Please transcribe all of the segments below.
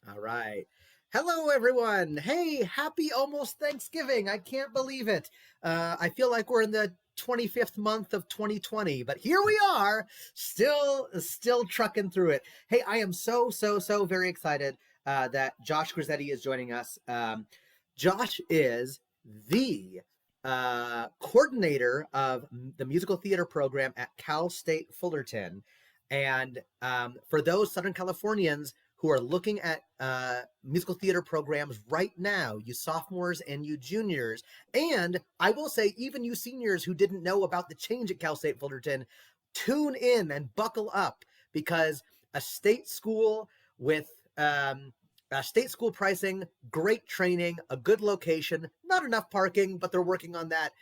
All right. Hello, everyone. Hey, happy almost Thanksgiving. I can't believe it. I feel like we're in the 25th month of 2020, but here we are, still trucking through it. Hey, I am so very excited that Josh Grisetti is joining us. Josh is the coordinator of the musical theater program at Cal State Fullerton. And for those Southern Californians who are looking at musical theater programs right now, you sophomores and you juniors, and I will say even you seniors who didn't know about the change at Cal State Fullerton, tune in and buckle up because a state school with state school pricing, great training, a good location, not enough parking, but they're working on that.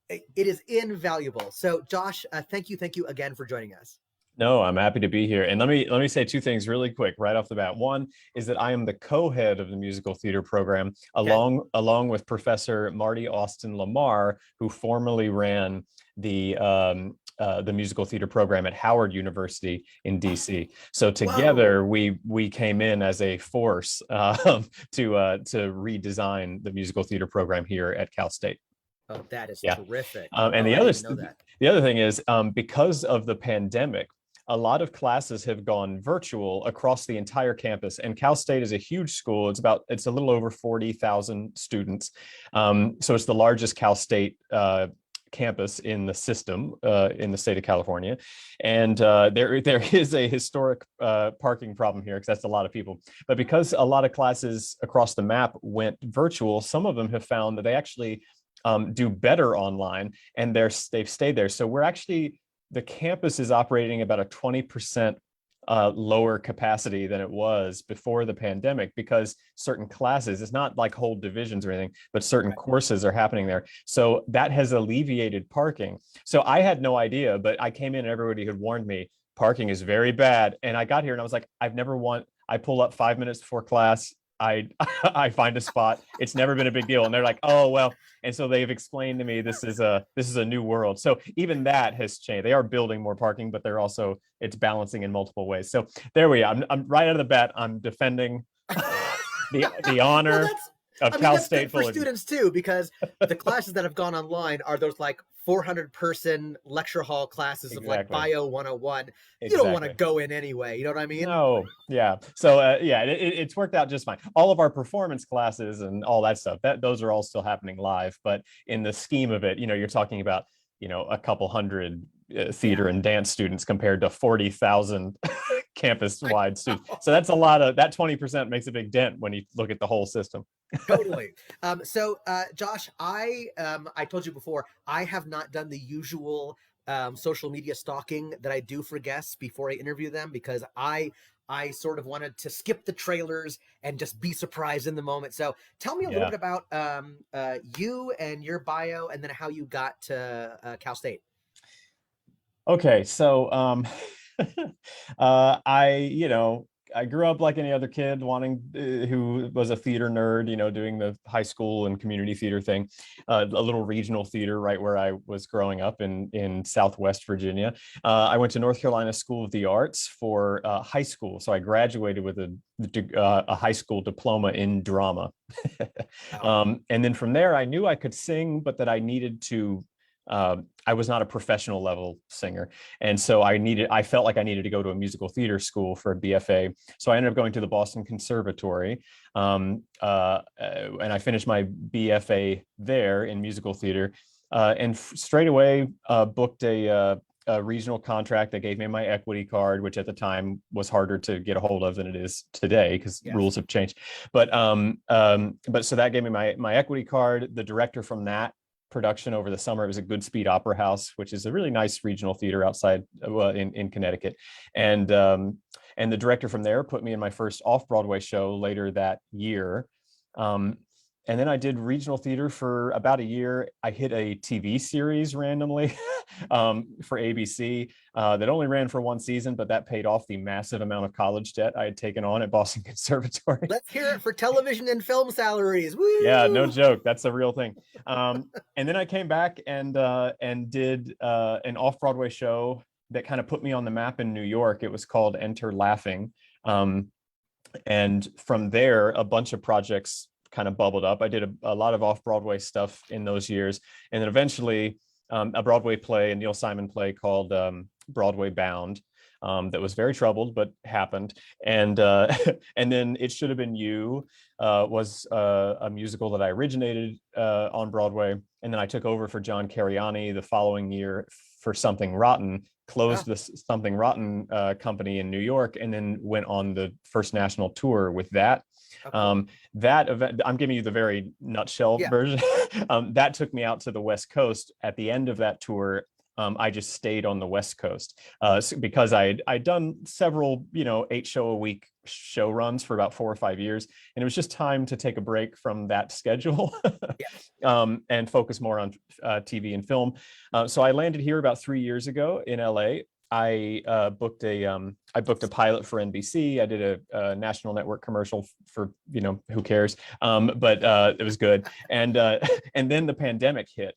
It is invaluable. So, Josh, thank you again for joining us. No, I'm happy to be here. And let me say two things really quick right off the bat. One is that I am the co-head of the musical theater program, Okay. along with Professor Marty Austin Lamar, who formerly ran the musical theater program at Howard University in DC. So Whoa. together we came in as a force to redesign the musical theater program here at Cal State. Oh, that is Yeah. terrific. And Oh, I didn't know that. the other thing is because of the pandemic, a lot of classes have gone virtual across the entire campus. And Cal State is a huge school. It's a little over 40,000 students. So it's the largest Cal State campus in the system in the state of California. And there is a historic parking problem here because that's a lot of people. But because a lot of classes across the map went virtual, some of them have found that they actually do better online, and they've stayed there. So the campus is operating about a 20% lower capacity than it was before the pandemic because certain classes, it's not like whole divisions or anything, but certain Right. courses are happening there. So that has alleviated parking. So I had no idea, but I came in and everybody had warned me parking is very bad. And I got here and I was like, I pull up 5 minutes before class. I I find a spot. It's never been a big deal. And they're like, oh well. And so they've explained to me this is a new world. So even that has changed. They are building more parking, but it's balancing in multiple ways. So there we are. I'm right out of the bat. I'm defending the Well, honor of Cal that's State good for Fullerton. students too, because the classes that have gone online are those like 400-person lecture hall classes of like Exactly. Bio 101. You don't want to Exactly. go in anyway. You know what I mean? No, yeah. So yeah, it's worked out just fine. All of our performance classes and all that stuff, those are all still happening live. But in the scheme of it, you're talking about a couple hundred Yeah. theater and dance students compared to 40,000 I campus-wide students. know. So that's a lot of that 20% makes a big dent when you look at the whole system. Totally. Josh, I told you before, I have not done the usual social media stalking that I do for guests before I interview them because I sort of wanted to skip the trailers and just be surprised in the moment. So tell me a little Yeah. bit about you and your bio, and then how you got to Cal State. Okay, so I grew up like any other kid, wanting who was a theater nerd, doing the high school and community theater thing, a little regional theater right where I was growing up in Southwest Virginia. I went to North Carolina School of the Arts for high school, so I graduated with a high school diploma in drama. Wow. And then from there, I knew I could sing, but that I needed to I was not a professional level singer. And so I felt like I needed to go to a musical theater school for a BFA. So I ended up going to the Boston Conservatory. And I finished my BFA there in musical theater. And straight away booked a regional contract that gave me my equity card, which at the time was harder to get a hold of than it is today because Yes. rules have changed. But so that gave me my equity card. The director from that production over the summer. It was a Good Speed Opera House, which is a really nice regional theater outside in Connecticut. And the director from there put me in my first off-Broadway show later that year. And then I did regional theater for about a year. I hit a TV series randomly for ABC that only ran for one season, but that paid off the massive amount of college debt I had taken on at Boston Conservatory. Let's hear it for television and film salaries. Yeah, no Woo! joke. That's a real thing. And then I came back and did an off-Broadway show that kind of put me on the map in New York. It was called Enter Laughing. And from there, a bunch of projects kind of bubbled up. I did a lot of off-Broadway stuff in those years. And then eventually a Broadway play, a Neil Simon play called Broadway Bound, that was very troubled, but happened. And and then It Should Have Been You was a musical that I originated on Broadway. And then I took over for John Cariani the following year for Something Rotten, Oh, closed the Something Rotten company in New York, and then went on the first national tour with that. oh, cool. Um, that event, I'm giving you the very nutshell Yeah. version. That took me out to the West Coast. At the end of that tour, I just stayed on the West Coast because I'd done several, 8 show a week show runs for about 4 or 5 years, and it was just time to take a break from that schedule Yeah. and focus more on TV and film. So I landed here about 3 years ago in LA. I booked a pilot for NBC. I did a national network commercial for who cares, but it was good. And and then the pandemic hit,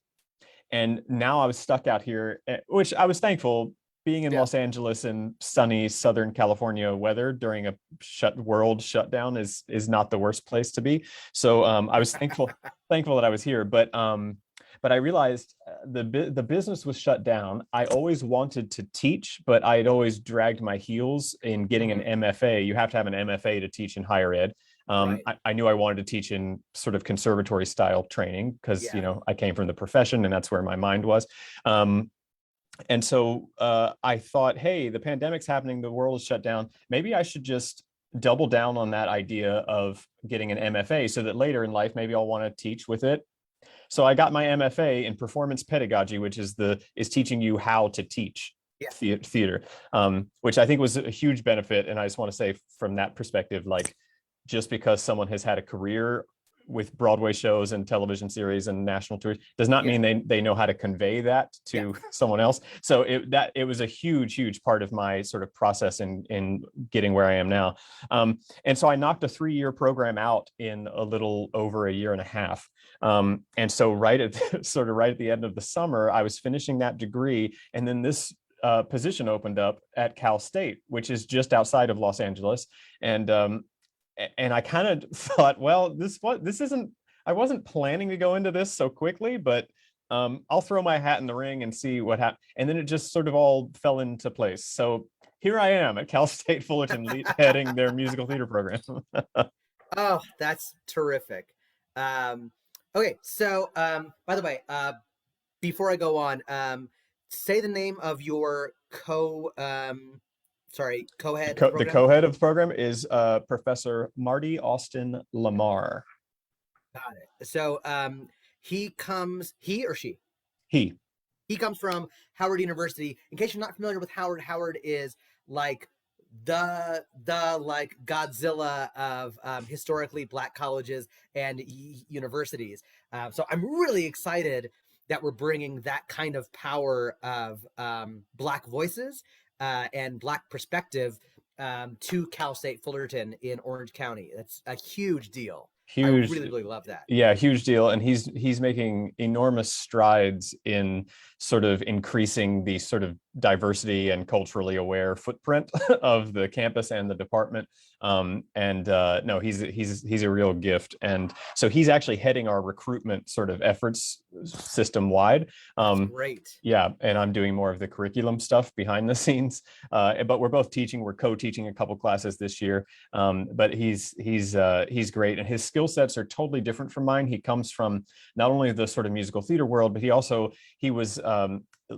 and now I was stuck out here, which I was thankful. Being in Yeah. Los Angeles in sunny Southern California weather during a world shutdown is not the worst place to be. So I was thankful that I was here, but I realized the business was shut down. I always wanted to teach, but I had always dragged my heels in getting an Hmm. MFA. You have to have an MFA to teach in higher ed. Right. I knew I wanted to teach in sort of conservatory style training because Yeah. I came from the profession and that's where my mind was. And so I thought, hey, the pandemic's happening, the world is shut down. Maybe I should just double down on that idea of getting an MFA so that later in life maybe I'll want to teach with it. So I got my MFA in performance pedagogy, which is teaching you how to teach Yeah. theater, which I think was a huge benefit. And I just want to say from that perspective, like just because someone has had a career with Broadway shows and television series and national tours does not Yeah. mean they know how to convey that Yeah. to someone else. So it was a huge part of my sort of process in getting where I am now. And so I knocked a 3-year program out in a little over a year and a half. And so right at right at the end of the summer, I was finishing that degree, and then this position opened up at Cal State, which is just outside of Los Angeles. And I kind of thought, well, this isn't. I wasn't planning to go into this so quickly, but I'll throw my hat in the ring and see what happens. And then it just sort of all fell into place. So here I am at Cal State Fullerton, heading their musical theater program. Oh, that's terrific. Um, okay, so by the way, before I go on, say the name of your co-head of the The program. co-head of the program is Professor Marty Austin Lamar. Got it. So he or she He. he comes from Howard University. In case you're not familiar with Howard, Howard is like the like Godzilla of historically black colleges and universities. So I'm really excited that we're bringing that kind of power of black voices and black perspective to Cal State Fullerton in Orange County. That's a huge deal. I Huge. really, really love that. Yeah, huge deal. And he's making enormous strides in sort of increasing the sort of diversity and culturally aware footprint of the campus and the department. And no, he's a real gift. And so he's actually heading our recruitment sort of efforts system wide. That's great. Yeah, and I'm doing more of the curriculum stuff behind the scenes. But we're both teaching. We're co-teaching a couple classes this year. But he's great, and his skill sets are totally different from mine. He comes from not only the sort of musical theater world, but he was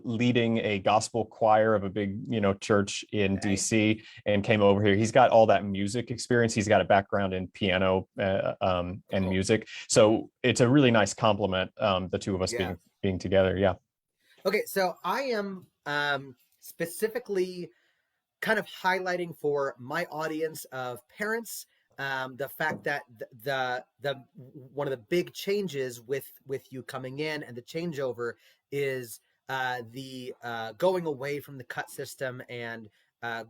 leading a gospel choir of a big church in Okay. DC, and came over here. He's got all that music experience. He's got a background in piano and Cool. music, so it's a really nice compliment, the two of us Yeah. being together. Yeah. Okay, so I am specifically kind of highlighting for my audience of parents the fact that the one of the big changes with you coming in and the changeover is the going away from the cut system and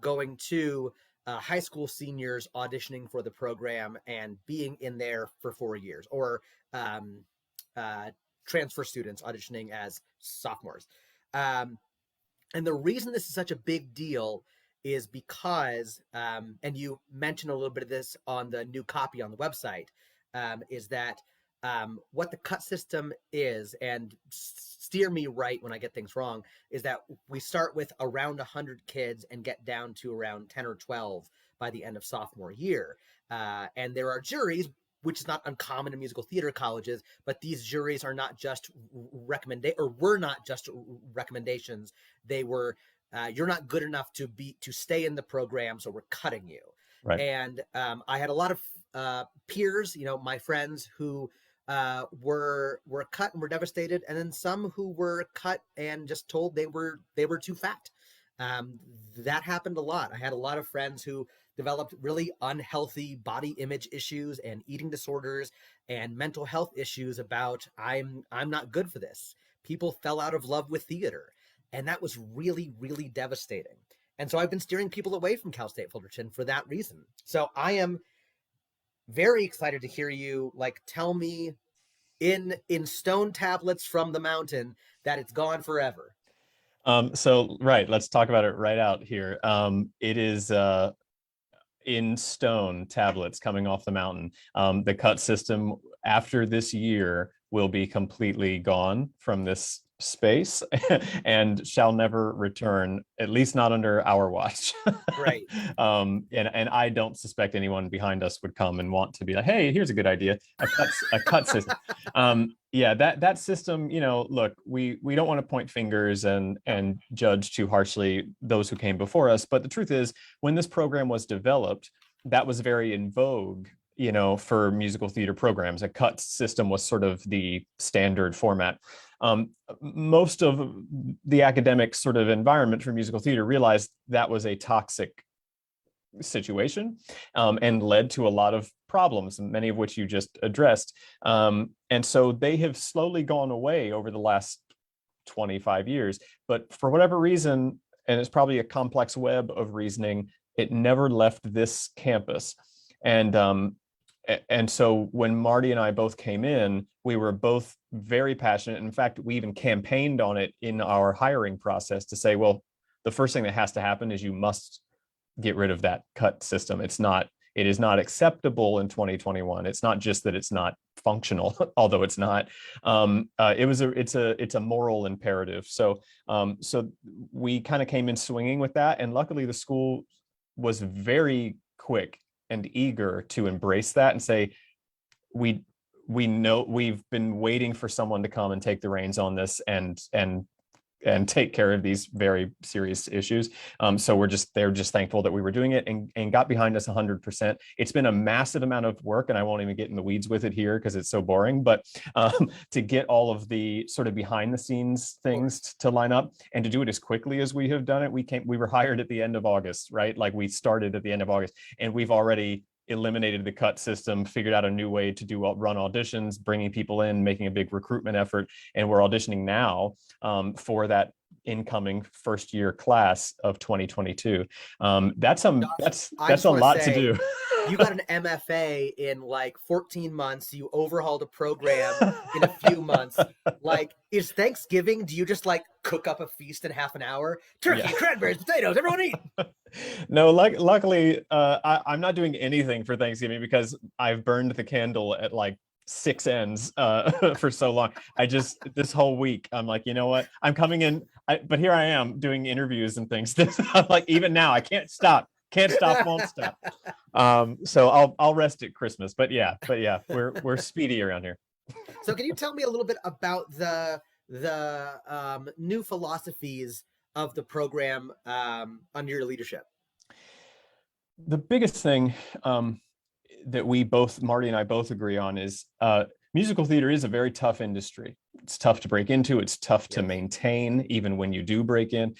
going to high school seniors auditioning for the program and being in there for 4 years, or um, uh, transfer students auditioning as sophomores. Um, and the reason this is such a big deal is because, and you mentioned a little bit of this on the new copy on the website, is that what the cut system is, and steer me right when I get things wrong, is that we start with around 100 kids and get down to around 10 or 12 by the end of sophomore year. And there are juries, which is not uncommon in musical theater colleges, but these juries are not just were not just recommendations. They were, you're not good enough to stay in the program, so we're cutting you. Right. And I had a lot of peers, my friends who were cut and were devastated, and then some who were cut and just told they were too fat. That happened a lot. I had a lot of friends who developed really unhealthy body image issues and eating disorders and mental health issues about I'm not good for this. People fell out of love with theater, and that was really, really devastating. And so I've been steering people away from Cal State Fullerton for that reason. So I am very excited to hear you tell me in stone tablets from the mountain that it's gone forever. So right, let's talk about it right out here. It is in stone tablets coming off the mountain. The cut system after this year will be completely gone from this space and shall never return, at least not under our watch. Right. And I don't suspect anyone behind us would come and want to be like, hey, here's a good idea, a cut system. Yeah, that system, look, we don't want to point fingers and judge too harshly those who came before us, but the truth is, when this program was developed, that was very in vogue, for musical theater programs. A cut system was sort of the standard format. Most of the academic sort of environment for musical theater realized that was a toxic situation, and led to a lot of problems, many of which you just addressed. And so they have slowly gone away over the last 25 years. But for whatever reason, and it's probably a complex web of reasoning, it never left this campus. And so when Marty and I both came in, we were both very passionate. In fact, we even campaigned on it in our hiring process to say, well, the first thing that has to happen is you must get rid of that cut system. It is not acceptable in 2021. It's not just that it's not functional, although it's not. It's a moral imperative. So we kind of came in swinging with that, and luckily the school was very quick and eager to embrace that and say, we know we've been waiting for someone to come and take the reins on this and take care of these very serious issues. So they're just thankful that we were doing it and got behind us 100%. It's been a massive amount of work, and I won't even get in the weeds with it here because it's so boring, but to get all of the sort of behind the scenes things to line up and to do it as quickly as we have done it. We were hired at the end of August, right? Like we started at the end of August, and we've already eliminated the cut system, figured out a new way to run auditions, bringing people in, making a big recruitment effort. And we're auditioning now for that incoming first year class of 2022. That's a lot to do. You got an MFA in 14 months. You overhauled a program in a few months. Is Thanksgiving, do you just cook up a feast in half an hour? Turkey, cranberries, potatoes, everyone eat. No, luckily, I'm not doing anything for Thanksgiving because I've burned the candle at 6 ends for so long. This whole week, I'm like, you know what? I'm coming in, but here I am doing interviews and things. I'm like, even now, I can't stop. Can't stop, won't stop. So I'll rest at Christmas. But yeah, we're speedy around here. So can you tell me a little bit about the new philosophies of the program under your leadership? The biggest thing that Marty and I both agree on is musical theater is a very tough industry. It's tough to break into. It's tough to maintain, even when you do break in.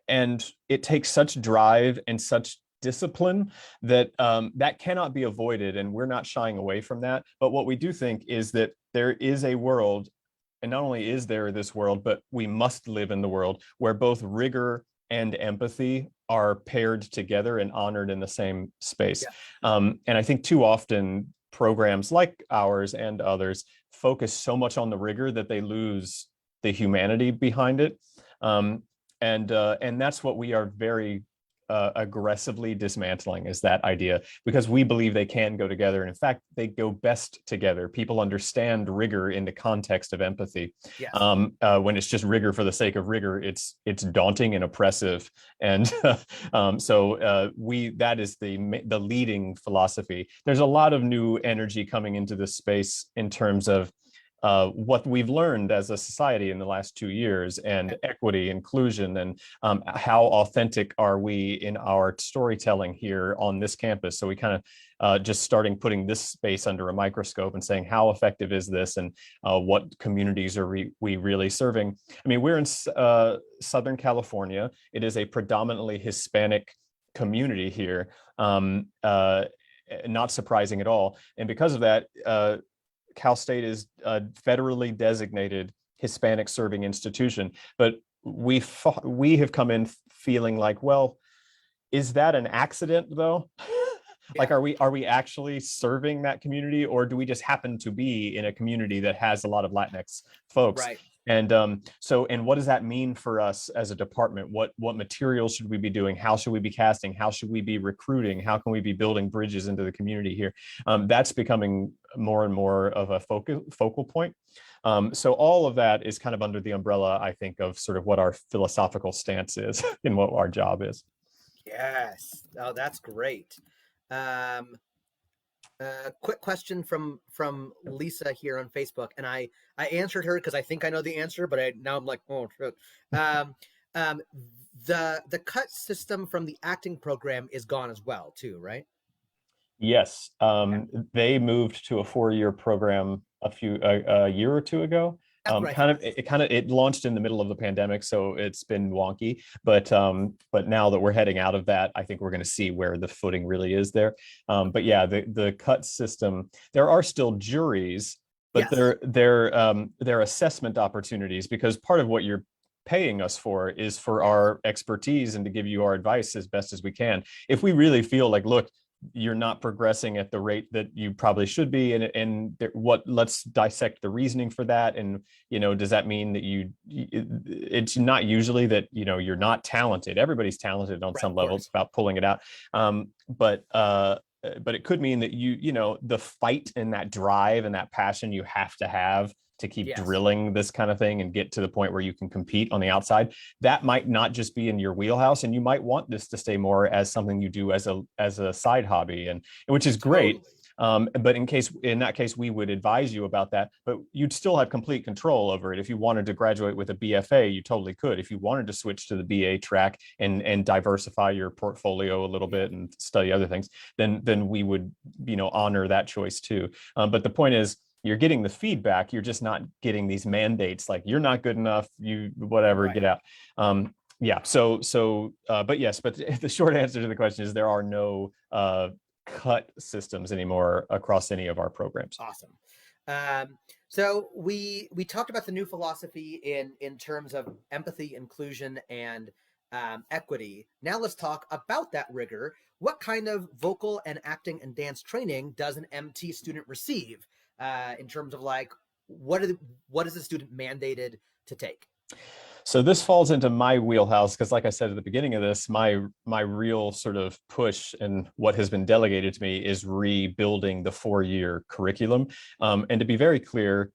And it takes such drive and such discipline that that cannot be avoided. And we're not shying away from that. But what we do think is that there is a world, and not only is there this world, but we must live in the world where both rigor and empathy are paired together and honored in the same space. And I think too often programs like ours and others focus so much on the rigor that they lose the humanity behind it. And that's what we are very aggressively dismantling is that idea, because we believe they can go together. And in fact, they go best together. People understand rigor in the context of empathy. Yes. When it's just rigor for the sake of rigor, it's daunting and oppressive. And that is the leading philosophy. There's a lot of new energy coming into this space in terms of what we've learned as a society in the last 2 years, and equity, inclusion, and how authentic are we in our storytelling here on this campus. So we kind of just starting putting this space under a microscope and saying, how effective is this, and what communities are we really serving? I mean, we're in Southern California. It is a predominantly Hispanic community here. Not surprising at all. And because of that, Cal State is a federally designated Hispanic serving institution, but we have come in feeling like, well, is that an accident though? Like, are we actually serving that community, or do we just happen to be in a community that has a lot of Latinx folks? Right. And and what does that mean for us as a department? What materials should we be doing? How should we be casting? How should we be recruiting? How can we be building bridges into the community here? That's becoming more and more of a focal point. So all of that is kind of under the umbrella, I think, of sort of what our philosophical stance is and what our job is. Yes. Oh, that's great. Quick question from Lisa here on Facebook, and I answered her because I think I know the answer, but now I'm like, oh shit. The cut system from the acting program is gone as well too, right? Yes, they moved to a 4-year program a year or two ago. It launched in the middle of the pandemic, so it's been wonky. But now that we're heading out of that, I think we're going to see where the footing really is there. But yeah, the cut system, there are still juries, but yes. they're assessment opportunities, because part of what you're paying us for is for our expertise and to give you our advice as best as we can. If we really feel like, look, you're not progressing at the rate that you probably should be, and let's dissect the reasoning for that. And does that mean that it's not usually that you're not talented. Everybody's talented on some level. It's about pulling it out. But it could mean that the fight and that drive and that passion you have to keep drilling this kind of thing and get to the point where you can compete on the outside. That might not just be in your wheelhouse, and you might want this to stay more as something you do as a side hobby, and which is great. But in that case, we would advise you about that, but you'd still have complete control over it. If you wanted to graduate with a BFA, you totally could. If you wanted to switch to the BA track and diversify your portfolio a little bit and study other things, then we would, honor that choice too. But the point is, you're getting the feedback. You're just not getting these mandates like, you're not good enough, get out. But yes, but the short answer to the question is there are no cut systems anymore across any of our programs. Awesome. So we talked about the new philosophy in terms of empathy, inclusion, and equity. Now let's talk about that rigor. What kind of vocal and acting and dance training does an MT student receive? In terms of like, what is the student mandated to take? So this falls into my wheelhouse, because like I said at the beginning of this, my real sort of push and what has been delegated to me is rebuilding the 4-year curriculum. And to be very clear,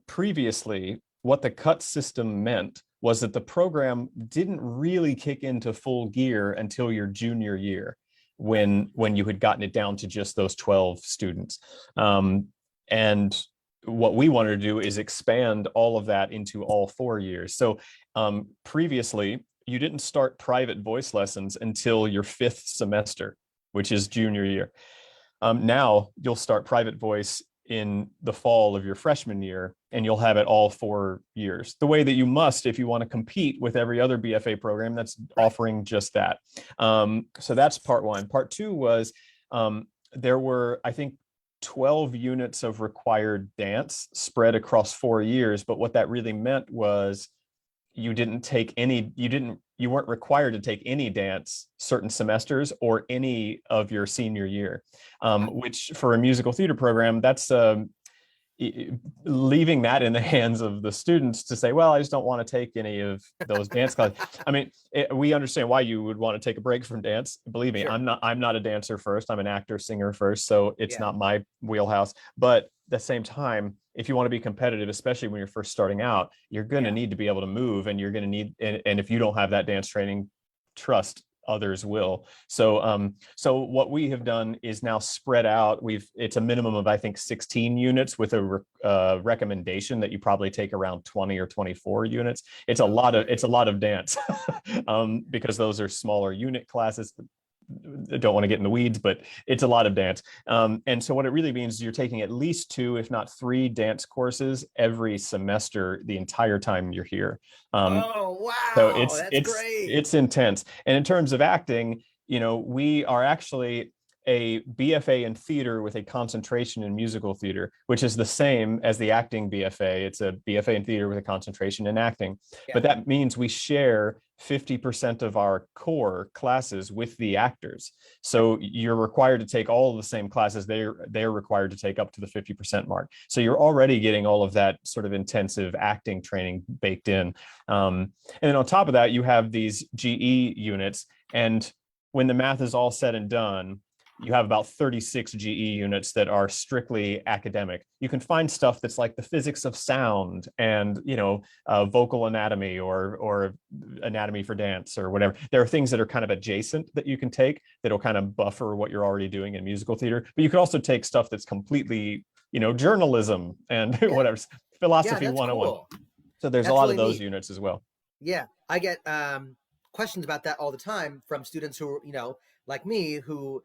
previously, what the cut system meant was that the program didn't really kick into full gear until your junior year, when you had gotten it down to just those 12 students. And what we wanted to do is expand all of that into all 4 years. So previously, you didn't start private voice lessons until your 5th semester, which is junior year. Now you'll start private voice in the fall of your freshman year, and you'll have it all 4 years, the way that you must if you want to compete with every other BFA program that's offering just that. So that's part one. Part two was there were, I think, 12 units of required dance spread across 4 years. But what that really meant was you weren't required to take any dance certain semesters or any of your senior year, which for a musical theater program, that's leaving that in the hands of the students to say, well, I just don't want to take any of those dance classes. I mean, we understand why you would want to take a break from dance. Believe me, Sure. I'm not a dancer first. I'm an actor, singer first. So it's Yeah. not my wheelhouse. But at the same time, if you want to be competitive, especially when you're first starting out, you're going to need to be able to move, and you're going to need, and if you don't have that dance training, trust others will. So so what we have done is now spread out. It's a minimum of, I think, 16 units with a recommendation that you probably take around 20 or 24 units. It's a lot of dance because those are smaller unit classes. I don't want to get in the weeds, but it's a lot of dance. And so what it really means is you're taking at least 2, if not 3 dance courses every semester, the entire time you're here. Oh, So wow. That's great. it's intense. And in terms of acting, we are actually a BFA in theater with a concentration in musical theater, which is the same as the acting BFA. It's a BFA in theater with a concentration in acting. Yeah. But that means we share 50% of our core classes with the actors. So you're required to take all of the same classes they're required to take up to the 50% mark. So you're already getting all of that sort of intensive acting training baked in. And then on top of that, you have these GE units. And when the math is all said and done, you have about 36 GE units that are strictly academic. You can find stuff that's like the physics of sound and, vocal anatomy or anatomy for dance or whatever. There are things that are kind of adjacent that you can take that'll kind of buffer what you're already doing in musical theater. But you can also take stuff that's completely, journalism and whatever, philosophy 101. Cool. So there's a lot of those units as well. Yeah, I get questions about that all the time from students who, like me, who,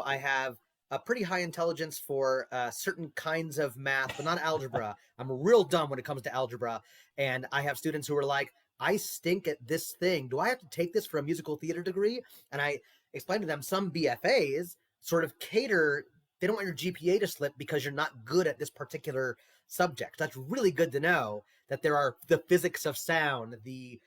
I have a pretty high intelligence for certain kinds of math, but not algebra. I'm real dumb when it comes to algebra. And I have students who are like, I stink at this thing. Do I have to take this for a musical theater degree? And I explain to them some BFAs sort of cater, they don't want your GPA to slip because you're not good at this particular subject. That's really good to know that there are the physics of sound, the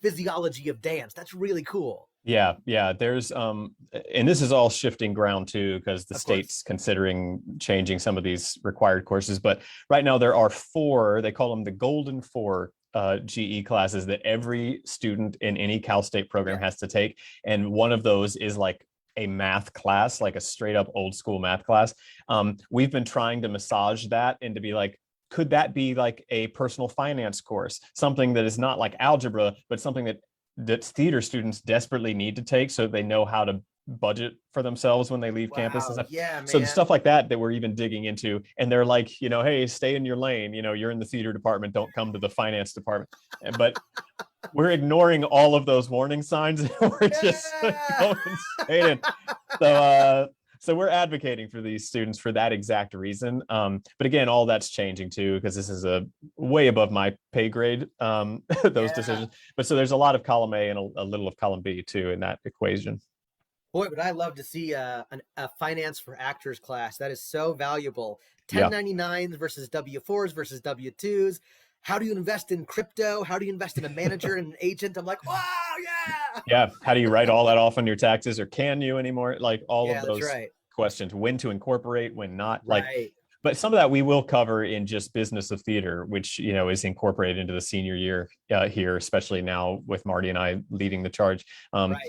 physiology of dance. That's really cool. Yeah. There's and this is all shifting ground too, because the state's considering changing some of these required courses. But right now there are 4, they call them the Golden 4 GE classes that every student in any Cal State program has to take. And one of those is like a math class, like a straight up old school math class. We've been trying to massage that and to be like, could that be like a personal finance course, something that is not like algebra, but something that theater students desperately need to take so they know how to budget for themselves when they leave campus and stuff. Yeah, man. So stuff like that we're even digging into. And they're like, hey, stay in your lane. You're in the theater department. Don't come to the finance department. But we're ignoring all of those warning signs. We're just going straight in. So we're advocating for these students for that exact reason. But again, all that's changing too, because this is a way above my pay grade, those decisions. But so there's a lot of column A and a little of column B too in that equation. Boy, would I love to see a finance for actors class. That is so valuable. 1099s versus W4s versus W2s. How do you invest in crypto? How do you invest in a manager and an agent? I'm like, wow, yeah. Yeah. How do you write all that off on your taxes, or can you anymore? Like all of those questions, when to incorporate, when not. But some of that we will cover in just business of theater, which, is incorporated into the senior year here, especially now with Marty and I leading the charge.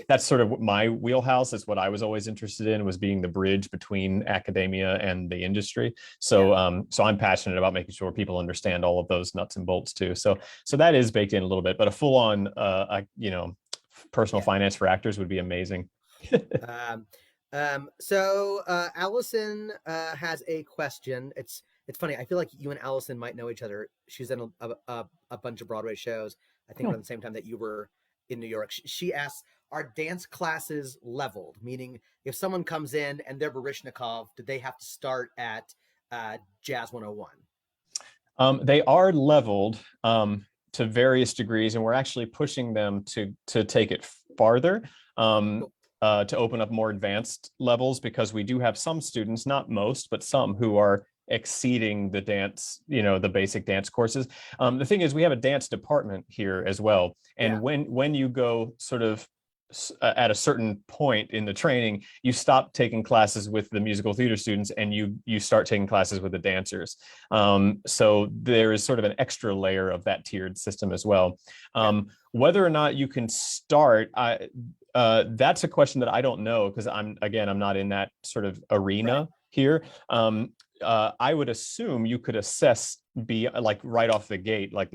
That's sort of my wheelhouse. That's what I was always interested in, was being the bridge between academia and the industry. So, so I'm passionate about making sure people understand all of those nuts and bolts too. So that is baked in a little bit, but a full on, personal finance for actors would be amazing. So Allison has a question. It's funny. I feel like you and Allison might know each other. She's in a bunch of Broadway shows, I think around the same time that you were in New York. She asks, are dance classes leveled? Meaning if someone comes in and they're Baryshnikov, do they have to start at Jazz 101? They are leveled to various degrees, and we're actually pushing them to take it farther. To open up more advanced levels, because we do have some students, not most, but some, who are exceeding the dance, the basic dance courses. The thing is, we have a dance department here as well. And when you go sort of at a certain point in the training, you stop taking classes with the musical theater students and you start taking classes with the dancers. So there is sort of an extra layer of that tiered system as well. Whether or not you can start, that's a question that I don't know, because I'm not in that sort of arena here. I would assume you could assess be like right off the gate, like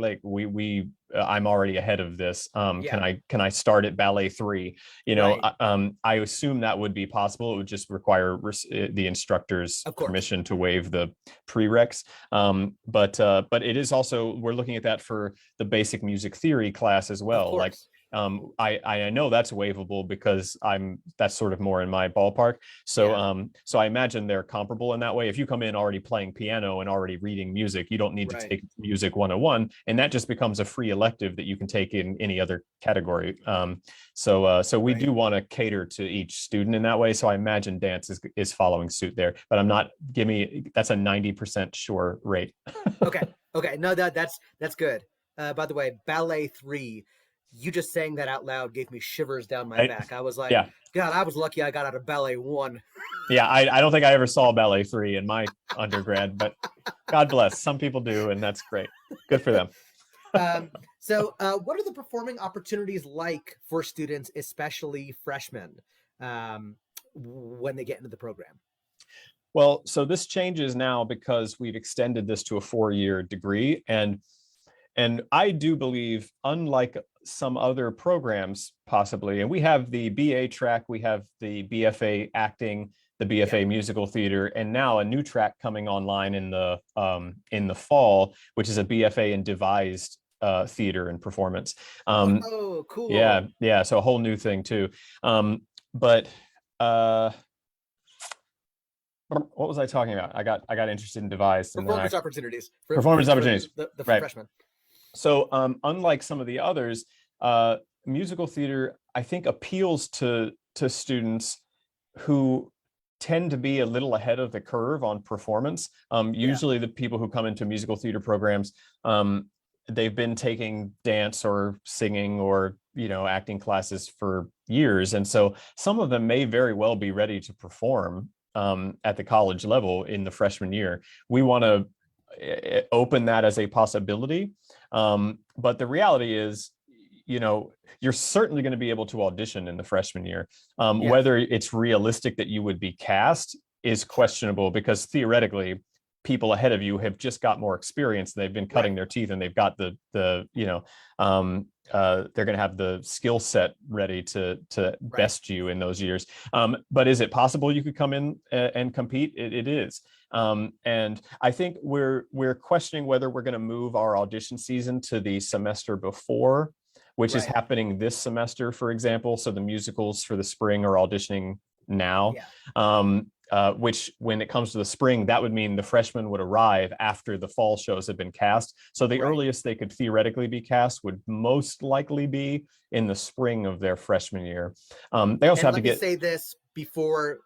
I'm already ahead of this. Can I start at ballet 3? I assume that would be possible. It would just require the instructor's permission to waive the prereqs. But it is also, we're looking at that for the basic music theory class as well. Like I know that's waivable because that's sort of more in my ballpark. So so I imagine they're comparable in that way. If you come in already playing piano and already reading music, you don't need to take Music 101, and that just becomes a free elective that you can take in any other category. So we do want to cater to each student in that way. So I imagine dance is following suit there, but I'm not. That's a 90% sure rate. Okay. No, that's good. By the way, ballet 3. You just saying that out loud gave me shivers down my back. I was like, God, I was lucky I got out of ballet 1. Yeah, I don't think I ever saw ballet 3 in my undergrad, but God bless. Some people do, and that's great. Good for them. So what are the performing opportunities like for students, especially freshmen, when they get into the program? Well, so this changes now because we've extended this to a 4-year degree. And I do believe, unlike some other programs possibly, and we have the BA track, we have the BFA acting, the BFA musical theater, and now a new track coming online in the fall, which is a BFA in devised theater and performance. Oh, cool. Yeah. So a whole new thing too. But what was I talking about? I got interested in devised. Performance opportunities. Performance opportunities. The freshmen. So unlike some of the others, musical theater, I think, appeals to students who tend to be a little ahead of the curve on performance. Usually the people who come into musical theater programs, they've been taking dance or singing or acting classes for years. And so some of them may very well be ready to perform at the college level in the freshman year. We want to open that as a possibility. But the reality is, you're certainly going to be able to audition in the freshman year. Whether it's realistic that you would be cast is questionable, because theoretically people ahead of you have just got more experience. They've been cutting their teeth, and they've got they're going to have the skill set ready to best you in those years. But is it possible you could come in and compete? It is. And I think we're questioning whether we're going to move our audition season to the semester before, which is happening this semester, for example. So the musicals for the spring are auditioning now. Which, when it comes to the spring, that would mean the freshmen would arrive after the fall shows have been cast. So the earliest they could theoretically be cast would most likely be in the spring of their freshman year. They also have to say this before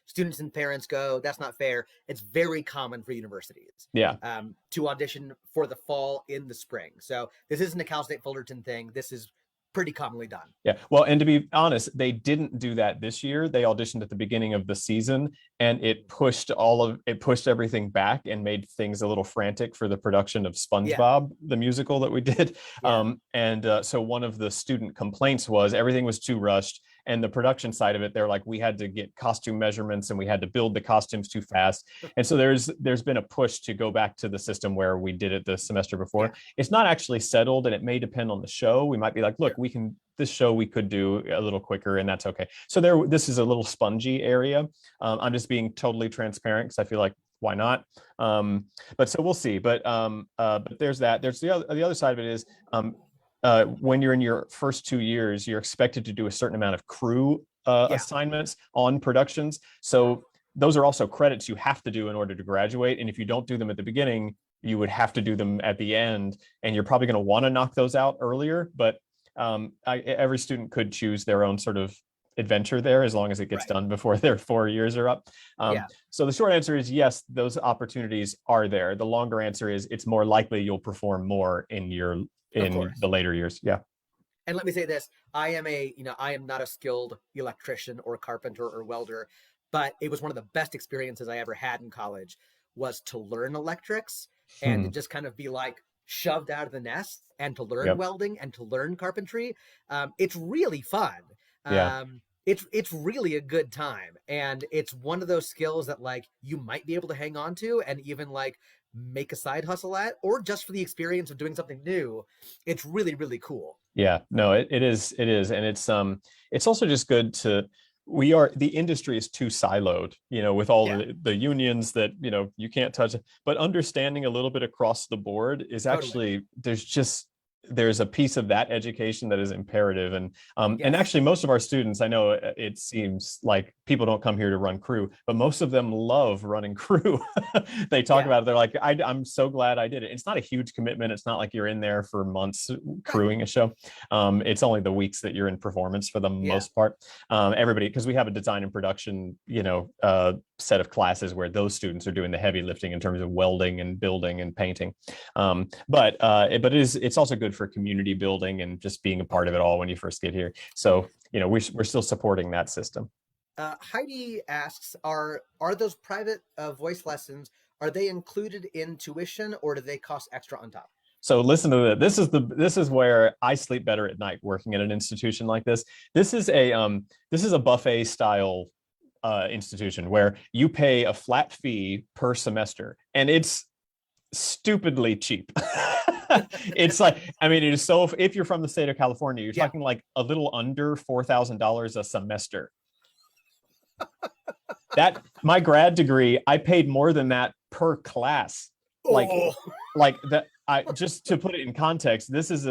students and parents go, that's not fair. It's very common for universities to audition for the fall in the spring. So this isn't a Cal State Fullerton thing. This is pretty commonly done. Yeah. Well, and to be honest, they didn't do that this year. They auditioned at the beginning of the season, and it pushed everything back and made things a little frantic for the production of SpongeBob, the musical that we did. So one of the student complaints was everything was too rushed. And the production side of it, they're like, we had to get costume measurements and we had to build the costumes too fast. And so there's been a push to go back to the system where we did it the semester before. It's not actually settled, and it may depend on the show. We might be like, look, this show we could do a little quicker, and that's okay. So this is a little spongy area. I'm just being totally transparent because I feel like, why not? But so we'll see. But there's that. There's the other side of it is, when you're in your first 2 years, you're expected to do a certain amount of crew assignments on productions. So those are also credits you have to do in order to graduate. And if you don't do them at the beginning, you would have to do them at the end. And you're probably going to want to knock those out earlier. But every student could choose their own sort of adventure there, as long as it gets done before their 4 years are up. So the short answer is yes, those opportunities are there. The longer answer is it's more likely you'll perform more in the later years. And let me say this, I am not a skilled electrician or carpenter or welder, but it was one of the best experiences I ever had in college was to learn electrics and to Hmm. just kind of be like shoved out of the nest and to learn Yep. welding and to learn carpentry. It's really fun. Yeah. It's really a good time, and it's one of those skills that like you might be able to hang on to and even like make a side hustle at, or just for the experience of doing something new. It's really, really cool. Yeah, no, it is, and it's also just good to we are the industry is too siloed, with all Yeah, the unions that you can't touch it. But understanding a little bit across the board is totally. actually there's a piece of that education that is imperative, and Yes. actually most of our students, I know it seems like people don't come here to run crew, but most of them love running crew. They talk Yeah. about it, they're like, I'm so glad I did it. It's not a huge commitment. It's not like you're in there for months Right. crewing a show. It's only the weeks that you're in performance for the Yeah. most part. Everybody, because we have a design and production, set of classes where those students are doing the heavy lifting in terms of welding and building and painting. But it's also good for community building and just being a part of it Totally. all when you first get here. So we're still supporting that system. Heidi asks, are those private voice lessons, are they included in tuition or do they cost extra on top? So listen to this. This is where I sleep better at night working at an institution like this. This is a buffet style institution where you pay a flat fee per semester, and it's stupidly cheap. It's like, I mean, it is so. If you're from the state of California, you're Yeah. talking like a little under $4,000 a semester. That my grad degree, I paid more than that per class. Like Oh, that. I just to put it in context, this is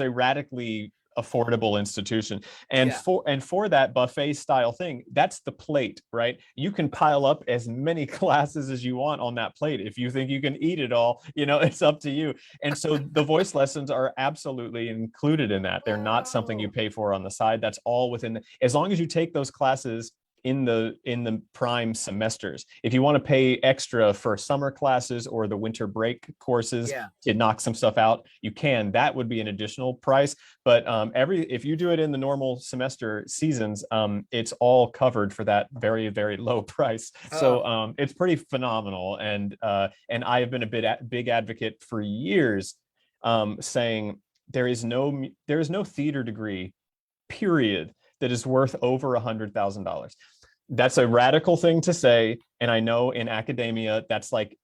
a radically affordable institution, and yeah. for that buffet style thing, that's the plate, right? You can pile up as many classes as you want on that plate. If you think you can eat it all, it's up to you. And so the voice lessons are absolutely included in that. They're not something you Wow. pay for on the side. That's all as long as you take those classes in the prime semesters. If you want to pay extra for summer classes or the winter break courses Yeah. to knock some stuff out, you can. That would be an additional price. But if you do it in the normal semester seasons, it's all covered for that very, very low price. Oh, So it's pretty phenomenal. And I have been a big advocate for years, saying there is no theater degree, period, that is worth over $100,000. That's a radical thing to say, and I know in academia that's like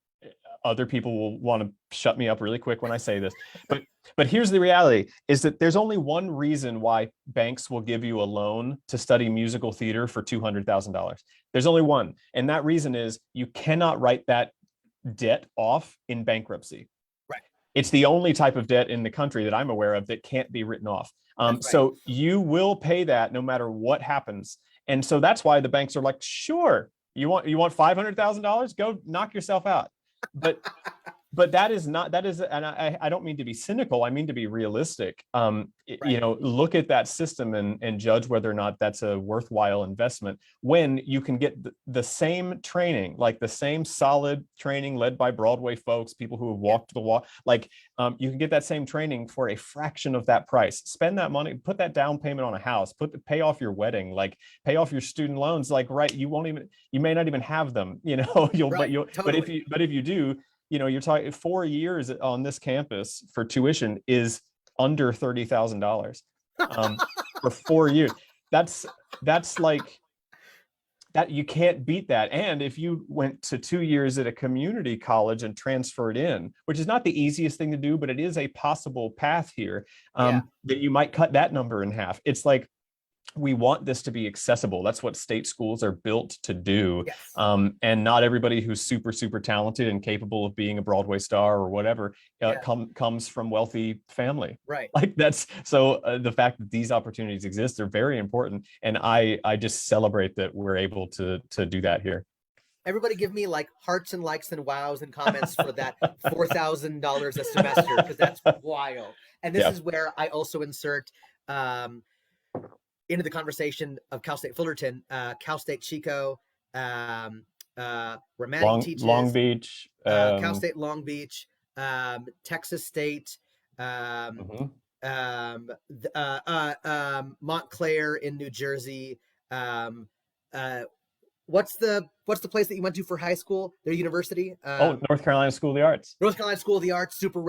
other people will want to shut me up really quick when I say this. But here's the reality is that there's only one reason why banks will give you a loan to study musical theater for $200,000. There's only one. And that reason is you cannot write that debt off in bankruptcy. right. It's the only type of debt in the country that I'm aware of that can't be written off. That's right. So you will pay that no matter what happens. And so that's why the banks are like, sure, you want $500,000, go knock yourself out. But that is not, that is, and I don't mean to be cynical, I mean to be realistic. Right. Look at that system and judge whether or not that's a worthwhile investment when you can get the same training, like the same solid training led by Broadway folks, people who have Yeah. walked the walk. Like you can get that same training for a fraction of that price. Spend that money, put that down payment on a house, pay off your wedding, like pay off your student loans. Like, right, you may not even have them, Right. but if Totally. you do, you're talking 4 years on this campus for tuition is under $30,000 for 4 years. That's like that. You can't beat that. And if you went to 2 years at a community college and transferred in, which is not the easiest thing to do, but it is a possible path here, Yeah. then you might cut that number in half. It's like, we want this to be accessible. That's what state schools are built to do. Yes. And not everybody who's super, super talented and capable of being a Broadway star or whatever Yeah. comes from wealthy family. Right. Like that's so the fact that these opportunities exist are very important. And I just celebrate that we're able to do that here. Everybody give me like hearts and likes and wows and comments for that $4,000 a semester, because that's wild. And this Yeah. is where I also insert into the conversation of Cal State Fullerton, Cal State Chico, where Maddie Long teaches, Beach. Cal State Long Beach, Texas State, Mhm. Montclair in New Jersey. Um, uh, what's the place that you went to for high school? Their university. Oh, North Carolina School of the Arts. North Carolina School of the Arts, super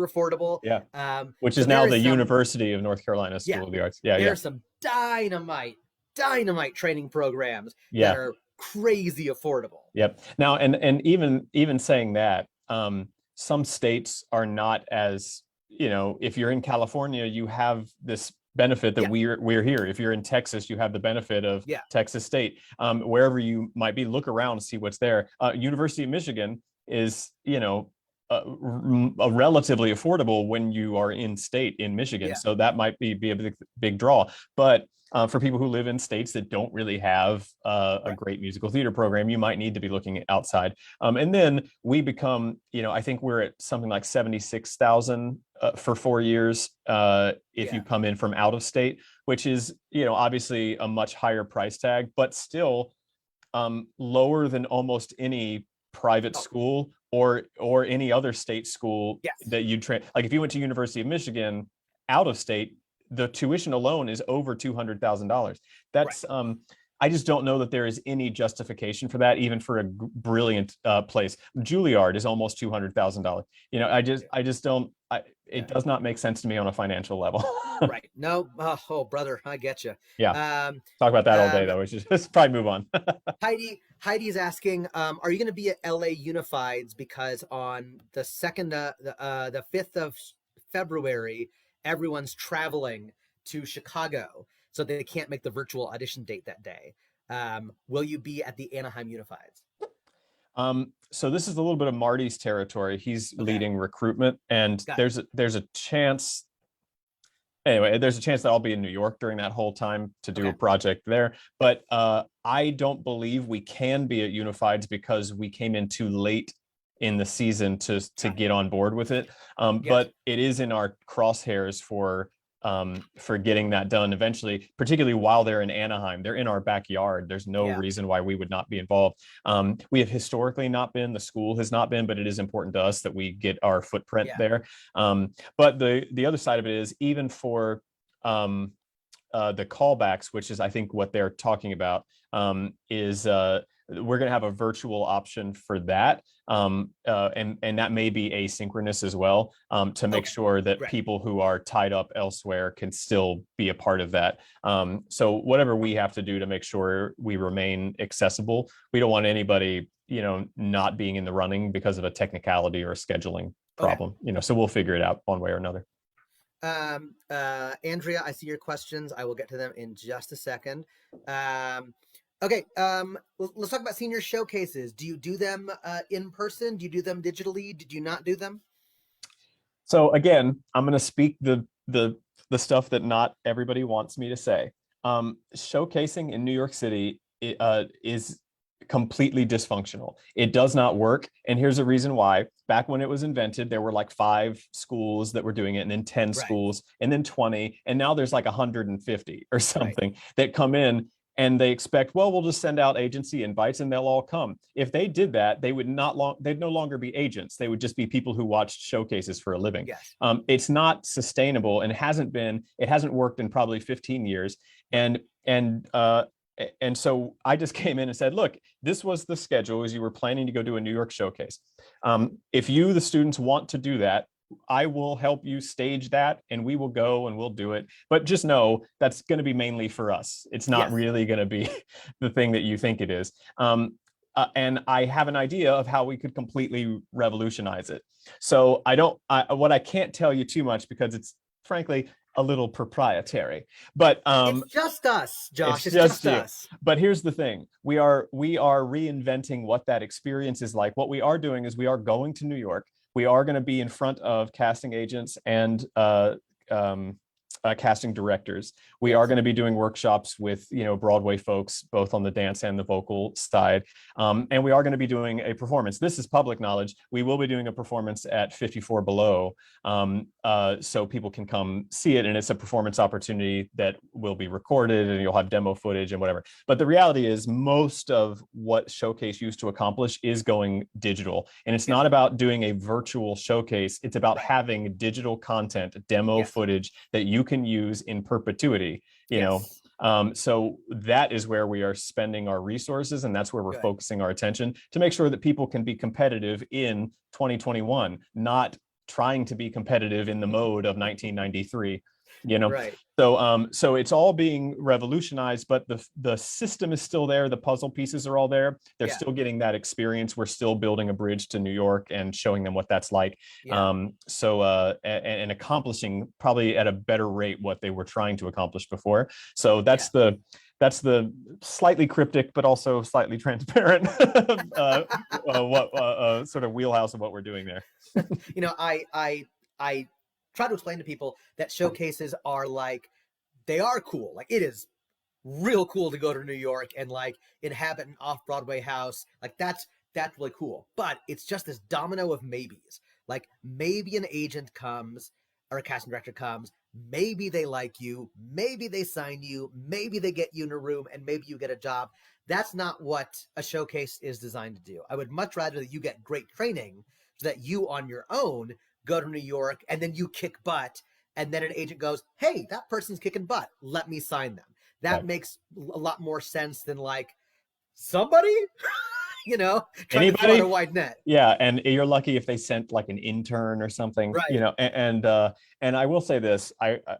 affordable. Yeah. Which So is now there the is some, University of North Carolina yeah, School of the Arts. Yeah, yeah, there's some dynamite training programs that yeah. are crazy affordable. Yep. Now, and even saying that, some states are not as, if you're in California, you have this benefit that Yeah, we're here. If you're in Texas, you have the benefit of yeah, Texas State. Wherever you might be, look around, see what's there. University of Michigan is, relatively affordable when you are in state in Michigan. yeah, So that might be a big draw. But for people who live in states that don't really have a right. great musical theater program, you might need to be looking outside. And then we become, I think we're at something like 76,000 for 4 years if you Yeah, come in from out of state, which is, obviously a much higher price tag, but still lower than almost any private oh, school or any other state school yes, that you'd train. Like if you went to University of Michigan out of state, the tuition alone is over $200,000. right. That's I just don't know that there is any justification for that, even for a brilliant place. Juilliard is almost $200,000. I just don't. It Yeah, does not make sense to me on a financial level. right. No, oh, brother, I get you. Yeah, Um, talk about that all day um, though. We should just probably move on. Heidi's asking, are you going to be at LA Unifieds because on the the 5th of February, everyone's traveling to Chicago, so they can't make the virtual audition date that day. Will you be at the Anaheim Unifieds? So this is a little bit of Marty's territory. He's Okay, leading recruitment, and got it. there's a chance. Anyway, there's a chance that I'll be in New York during that whole time to do a Okay, project there. But I don't believe we can be at Unifieds because we came in too late in the season to got it. get on board with it. Yes, But it is in our crosshairs for getting that done eventually, particularly while they're in Anaheim. They're in our backyard. There's no yeah, reason why we would not be involved. We have historically not been, the school has not been, but it is important to us that we get our footprint yeah. there. But the other side of it is, even for the callbacks, which is I think what they're talking about, is we're going to have a virtual option for that, and that may be asynchronous as well, to make Okay, sure that great. people who are tied up elsewhere can still be a part of that. So whatever we have to do to make sure we remain accessible, we don't want anybody not being in the running because of a technicality or a scheduling Okay. problem. So we'll figure it out one way or another. Andrea, I see your questions. I will get to them in just a second. Okay. Let's talk about senior showcases. Do you do them in person? Do you do them digitally? Did you not do them? So again, I'm going to speak the stuff that not everybody wants me to say. Showcasing in New York City is completely dysfunctional. It does not work. And here's a reason why. Back when it was invented, there were like 5 schools that were doing it, and then 10 Right. schools, and then 20. And now there's like 150 or Right. something that come in, and they expect, well, we'll just send out agency invites and they'll all come. If they did that, they'd no longer be agents. They would just be people who watched showcases for a living. Yes. It's not sustainable, and it hasn't worked in probably 15 years. Right. And so I just came in and said, look, this was the schedule as you were planning to go do a New York showcase. If you, the students, want to do that, I will help you stage that, and we will go and we'll do it. But just know that's going to be mainly for us. It's not Yes. really going to be the thing that you think it is. And I have an idea of how we could completely revolutionize it. So what I can't tell you too much, because it's frankly a little proprietary, but It's just us, Josh. It's just just you. us. But here's the thing: we are reinventing what that experience is like. What we are doing is we are going to New York. We are going to be in front of casting agents and casting directors. We are going to be doing workshops with, Broadway folks, both on the dance and the vocal side. And we are going to be doing a performance. This is public knowledge. We will be doing a performance at 54 Below, so people can come see it. And it's a performance opportunity that will be recorded, and you'll have demo footage and whatever. But the reality is most of what Showcase used to accomplish is going digital. And it's not about doing a virtual showcase. It's about having digital content, demo footage that you can use in perpetuity, so that is where we are spending our resources, and that's where we're focusing our attention to make sure that people can be competitive in 2021, not trying to be competitive in the mode of 1993. So it's all being revolutionized, but the system is still there. The puzzle pieces are all there. They're still getting that experience. We're still building a bridge to New York and showing them what that's like. And accomplishing probably at a better rate what they were trying to accomplish before. So that's the slightly cryptic but also slightly transparent sort of wheelhouse of what we're doing there. I try to explain to people that showcases are they are cool. Like, it is real cool to go to New York and inhabit an off-Broadway house. That's really cool. But it's just this domino of maybes. Maybe an agent comes or a casting director comes, maybe they like you, maybe they sign you, maybe they get you in a room, and maybe you get a job. That's not what a showcase is designed to do. I would much rather that you get great training so that you on your own go to New York and then you kick butt, and then an agent goes, hey, that person's kicking butt, let me sign them. That makes a lot more sense than somebody trying to throw out a wide net. Yeah, and you're lucky if they sent an intern or something, and I will say this,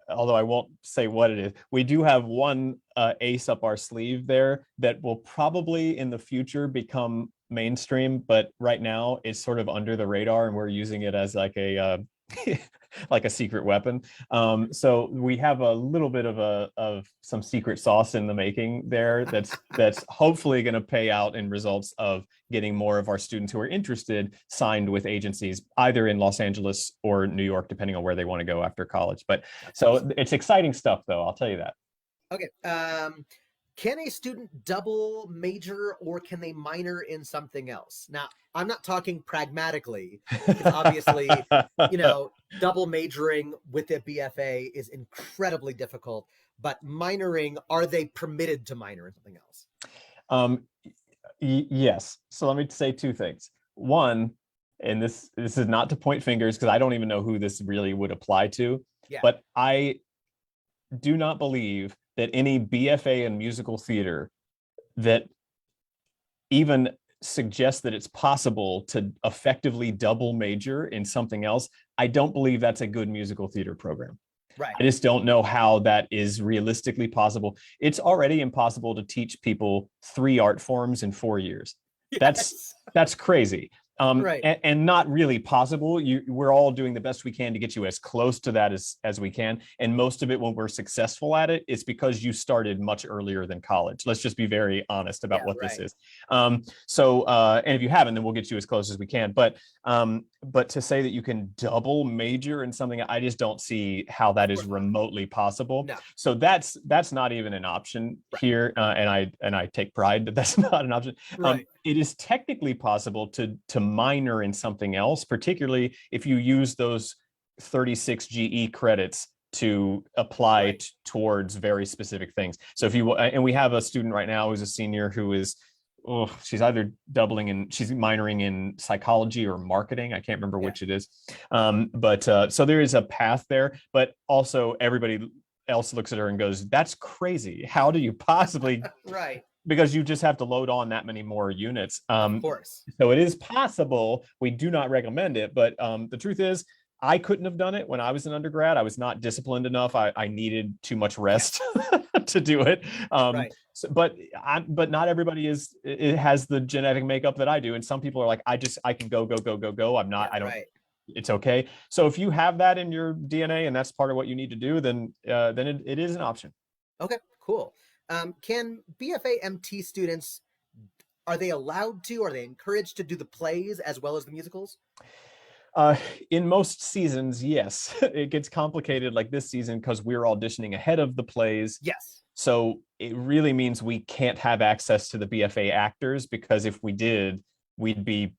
although I won't say what it is, we do have one ace up our sleeve there that will probably in the future become mainstream, but right now it's sort of under the radar, and we're using it as a like a secret weapon. So we have a little bit of some secret sauce in the making there that's hopefully going to pay out in results of getting more of our students who are interested signed with agencies either in Los Angeles or New York, depending on where they want to go after college. But so it's exciting stuff, though, I'll tell you that. Okay. Can a student double major, or can they minor in something else? Now, I'm not talking pragmatically, because obviously, double majoring with a BFA is incredibly difficult, but minoring, are they permitted to minor in something else? Yes. So let me say two things. One, and this is not to point fingers, because I don't even know who this really would apply to, but I do not believe that any BFA in musical theater that even suggests that it's possible to effectively double major in something else, I don't believe that's a good musical theater program. Right. I just don't know how that is realistically possible. It's already impossible to teach people 3 art forms in 4 years. Yes. That's crazy. Right. And not really possible. We're all doing the best we can to get you as close to that as we can. And most of it, when we're successful at it, it's because you started much earlier than college. Let's just be very honest about what this is. And if you haven't, then we'll get you as close as we can. But to say that you can double major in something, I just don't see how that is remotely possible. No. So that's not even an option here. And I take pride that that's not an option. Right. It is technically possible to minor in something else, particularly if you use those 36 GE credits to apply towards very specific things. So if you, and we have a student right now who's a senior who is, she's either she's minoring in psychology or marketing. I can't remember which it is. So there is a path there, but also everybody else looks at her and goes, that's crazy. How do you possibly? Right. Because you just have to load on that many more units. Of course. So it is possible. We do not recommend it, but the truth is, I couldn't have done it when I was an undergrad. I was not disciplined enough. I needed too much rest to do it. But not everybody has the genetic makeup that I do, and some people are like, I can go. I'm not. I don't. Right. It's okay. So if you have that in your DNA and that's part of what you need to do, then it is an option. Okay. Cool. Can BFA MT students, are they allowed to, are they encouraged to do the plays as well as the musicals? Uh, in most seasons, yes. It gets complicated like this season because we're auditioning ahead of the plays. Yes. So it really means we can't have access to the BFA actors, because if we did, we'd be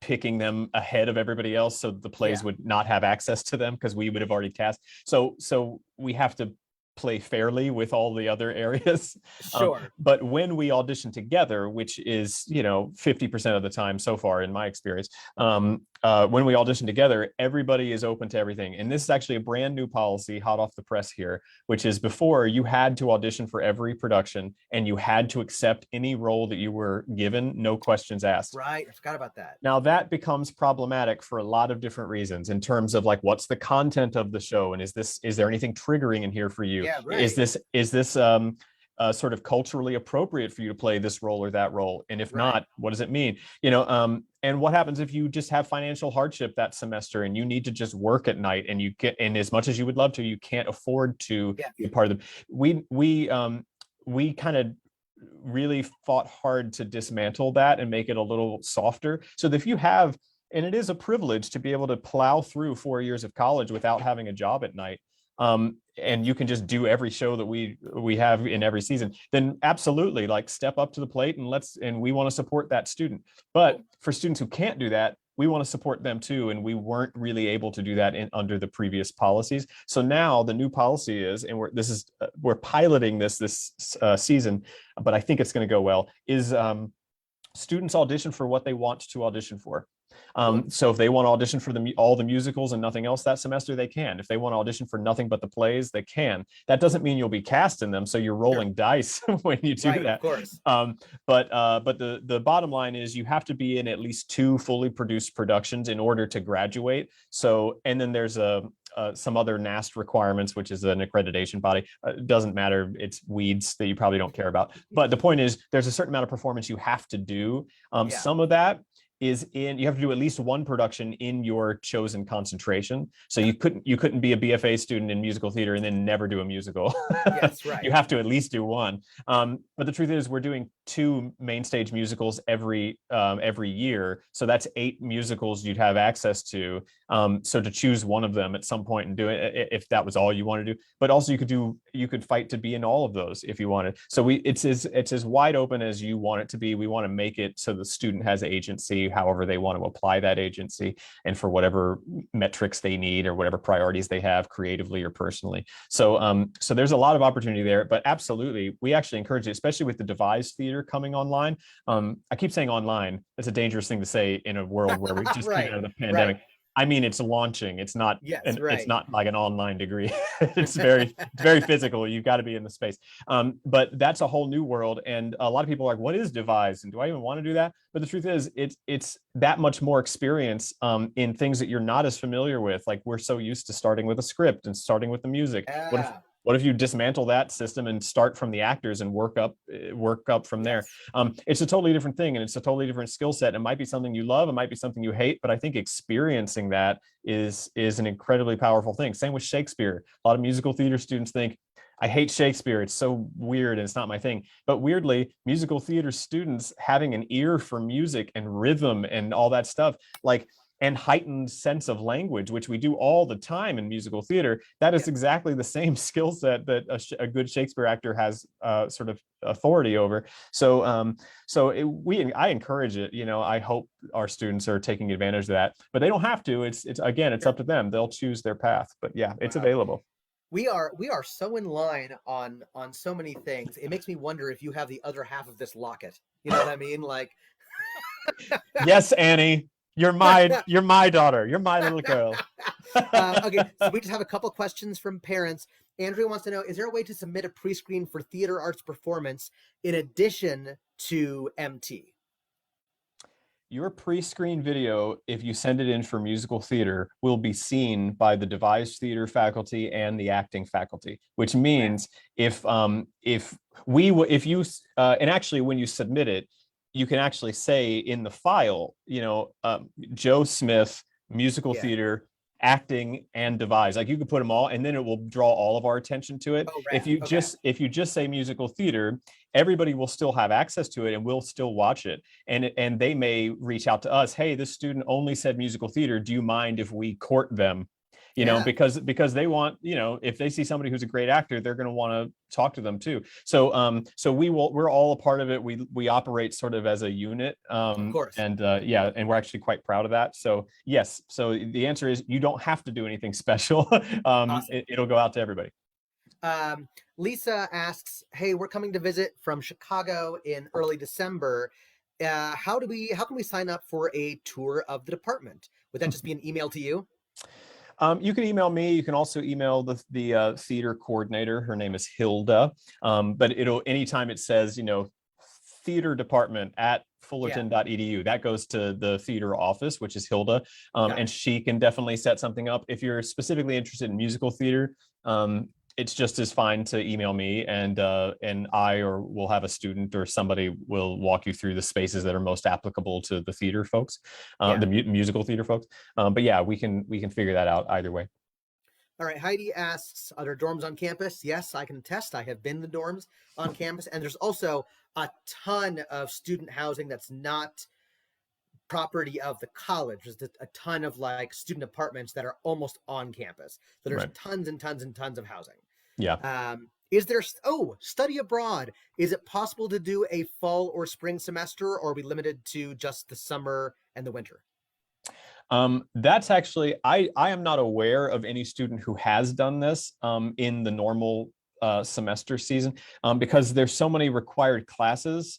picking them ahead of everybody else. So the plays Yeah. would not have access to them because we would have already cast. So we have to play fairly with all the other areas. Sure. But when we audition together, which is, 50% of the time so far in my experience, when we audition together, everybody is open to everything. And this is actually a brand new policy, hot off the press here, which is before you had to audition for every production and you had to accept any role that you were given, no questions asked. Right. I forgot about that. Now that becomes problematic for a lot of different reasons in terms of like, what's the content of the show? And is there anything triggering in here for you? Yeah, right. Is this sort of culturally appropriate for you to play this role or that role? And if not, what does it mean? And what happens if you just have financial hardship that semester and you need to just work at night and as much as you would love to, you can't afford to be a part of the, we kind of really fought hard to dismantle that and make it a little softer, so that if you have, and it is a privilege to be able to plow through 4 years of college without having a job at night, and you can just do every show that we have in every season, then absolutely, like, step up to the plate and we want to support that student. But for students who can't do that, we want to support them too, and we weren't really able to do that under the previous policies. So now the new policy is, and we're piloting this season, but I think it's going to go well, is students audition for what they want to audition for. So if they want to audition for all the musicals and nothing else that semester, they can. If they want to audition for nothing but the plays, they can. That doesn't mean you'll be cast in them, so you're rolling dice when you do that. Of course. But the bottom line is you have to be in at least 2 fully produced productions in order to graduate. So, and then there's some other NAST requirements, which is an accreditation body. It doesn't matter. It's weeds that you probably don't care about. But the point is, there's a certain amount of performance you have to do. Some of that is you have to do at least 1 production in your chosen concentration. So you couldn't be a BFA student in musical theater and then never do a musical. Yes, right. You have to at least do 1. But the truth is, we're doing 2 main stage musicals every year. So that's 8 musicals you'd have access to. So to choose one of them at some point and do it, if that was all you want to do. But also you could fight to be in all of those if you wanted. So it's as wide open as you want it to be. We want to make it so the student has agency, however they want to apply that agency, and for whatever metrics they need or whatever priorities they have creatively or personally. So so there's a lot of opportunity there, but absolutely, we actually encourage it, especially with the devised theater coming online. I keep saying online. It's a dangerous thing to say in a world where we just came out of the pandemic. I mean, it's launching. It's not. It's not like an online degree. It's very physical. You've got to be in the space. But that's a whole new world, and a lot of people are like, "What is devised? And do I even want to do that?" But the truth is, it's that much more experience in things that you're not as familiar with. Like, we're so used to starting with a script and starting with the music. What if you dismantle that system and start from the actors and work up from there? It's a totally different thing, and it's a totally different skill set. It might be something you love, it might be something you hate, but I think experiencing that is an incredibly powerful thing. Same with Shakespeare. A lot of musical theater students think, I hate Shakespeare, it's so weird and it's not my thing. But weirdly, musical theater students having an ear for music and rhythm and all that stuff, and heightened sense of language, which we do all the time in musical theater, that is exactly the same skill set that a good Shakespeare actor has sort of authority over. So I encourage it. I hope our students are taking advantage of that, but they don't have to. It's up to them. They'll choose their path. But yeah, it's available. We are so in line on so many things. It makes me wonder if you have the other half of this locket. You know what I mean? Like, yes, Annie. You're my daughter. You're my little girl. Okay, so we just have a couple questions from parents. Andrea wants to know, is there a way to submit a pre-screen for theater arts performance in addition to MT? Your pre-screen video, if you send it in for musical theater, will be seen by the devised theater faculty and the acting faculty, which means if you and actually when you submit it, you can actually say in the file, Joe Smith, musical theater, acting and devise. Like you could put them all, and then it will draw all of our attention to it. Oh, If rad. you Okay. just say musical theater, everybody will still have access to it and we'll still watch it. And they may reach out to us, hey, this student only said musical theater. Do you mind if we court them? Yeah. Because they want, if they see somebody who's a great actor, they're going to want to talk to them too. So we're all a part of it. We operate sort of as a unit. Of course. And and we're actually quite proud of that. So yes, so the answer is you don't have to do anything special. Awesome. It'll go out to everybody. Lisa asks, "Hey, we're coming to visit from Chicago in early December. How can we sign up for a tour of the department? Would that just be an email to you?" You can email me. You can also email the theater coordinator. Her name is Hilda. But anytime it says, theater department at fullerton.edu, that goes to the theater office, which is Hilda. And she can definitely set something up. If you're specifically interested in musical theater, it's just as fine to email me, and we'll have a student or somebody will walk you through the spaces that are most applicable to the theater folks, the musical theater folks. But yeah, we can figure that out either way. All right. Heidi asks, "Are there dorms on campus?" Yes, I can attest. I have been in the dorms on campus, and there's also a ton of student housing that's not property of the college. There's a ton of like student apartments that are almost on campus. So there's tons and tons and tons of housing. Yeah. Is there study abroad? Is it possible to do a fall or spring semester, or are we limited to just the summer and the winter? That's actually, I am not aware of any student who has done this in the normal semester season, because there's so many required classes